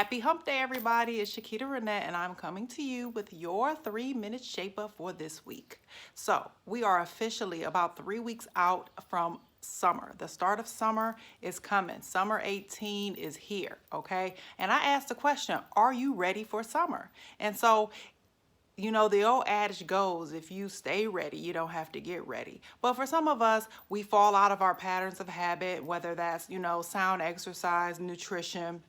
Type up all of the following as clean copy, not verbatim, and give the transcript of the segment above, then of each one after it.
Happy hump day, everybody. It's Shakita Renette, and I'm coming to you with your 3-minute shaper for this week. So we are officially about 3 weeks out from summer. The start of summer is coming. Summer 18 is here, okay? And I asked the question, are you ready for summer? And so the old adage goes, if you stay ready, you don't have to get ready. But for some of us, we fall out of our patterns of habit, whether that's, sound exercise, nutrition,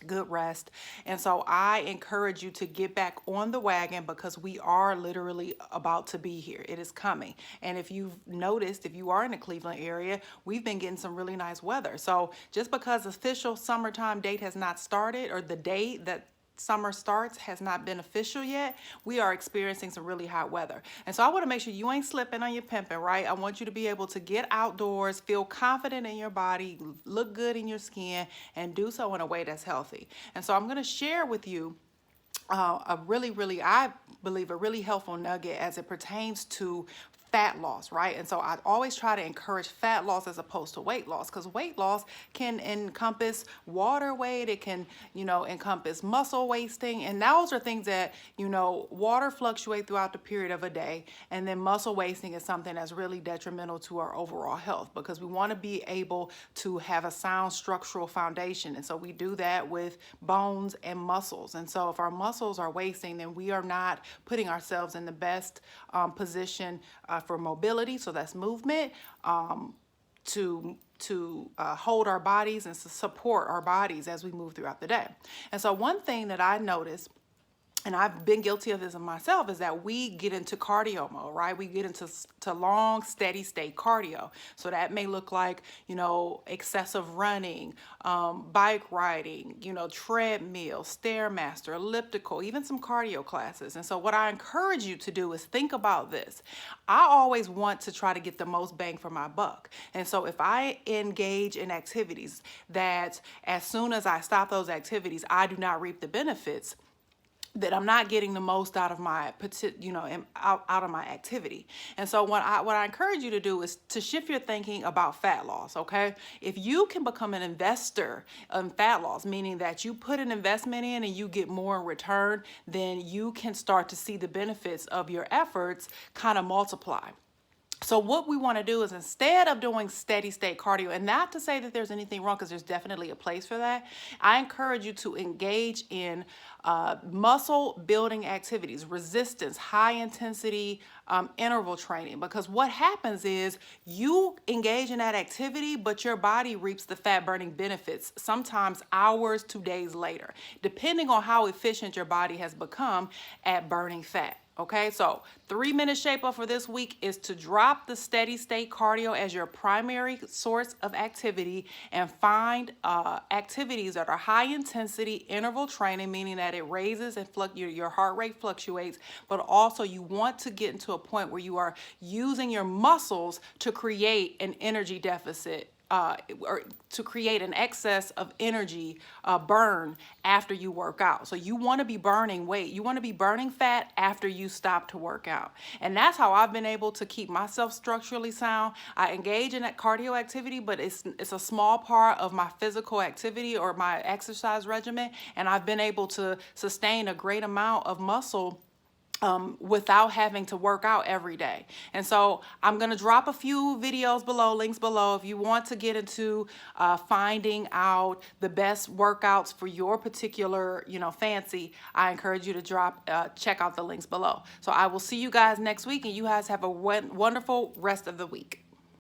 good rest. And so I encourage you to get back on the wagon because we are literally about to be here. It is coming. And if you've noticed, if you are in the Cleveland area, we've been getting some really nice weather. So just because the official summertime date has not started, or the date that summer starts has not been official yet, we are experiencing some really hot weather. And so I want to make sure you ain't slipping on your pimping, right? I want you to be able to get outdoors, feel confident in your body, look good in your skin, and do so in a way that's healthy. And so I'm going to share with you I believe, a really helpful nugget as it pertains to fat loss, right? And so I always try to encourage fat loss as opposed to weight loss, because weight loss can encompass water weight, it can, encompass muscle wasting, and those are things that, water fluctuate throughout the period of a day, and then muscle wasting is something that's really detrimental to our overall health, because we want to be able to have a sound structural foundation, and so we do that with bones and muscles. And so if our muscles are wasting, then we are not putting ourselves in the best position for mobility, so that's movement, to hold our bodies and to support our bodies as we move throughout the day. And so one thing that I noticed, and I've been guilty of this in myself, is that we get into cardio mode, right? We get into long, steady state cardio. So that may look like, excessive running, bike riding, treadmill, Stairmaster, elliptical, even some cardio classes. And so what I encourage you to do is think about this. I always want to try to get the most bang for my buck. And so if I engage in activities that as soon as I stop those activities, I do not reap the benefits, that I'm not getting the most out of my, out of my activity. And so what I encourage you to do is to shift your thinking about fat loss, okay? If you can become an investor in fat loss, meaning that you put an investment in and you get more in return, then you can start to see the benefits of your efforts kind of multiply. So what we want to do is, instead of doing steady state cardio, and not to say that there's anything wrong, because there's definitely a place for that, I encourage you to engage in muscle building activities, resistance, high intensity interval training, because what happens is you engage in that activity, but your body reaps the fat burning benefits sometimes hours to days later, depending on how efficient your body has become at burning fat. Okay, so 3-minute shaper for this week is to drop the steady state cardio as your primary source of activity and find activities that are high intensity interval training, meaning that it raises and your heart rate fluctuates, but also you want to get into a point where you are using your muscles to create an energy deficit, or to create an excess of energy burn after you work out. So you want to be burning weight. You want to be burning fat after you stop to work out. And that's how I've been able to keep myself structurally sound. I engage in that cardio activity, but it's a small part of my physical activity or my exercise regimen. And I've been able to sustain a great amount of muscle without having to work out every day. And so I'm going to drop a few videos below, links below, if you want to get into finding out the best workouts for your particular, fancy. I encourage you to check out the links below. So I will see you guys next week, and you guys have a wonderful rest of the week.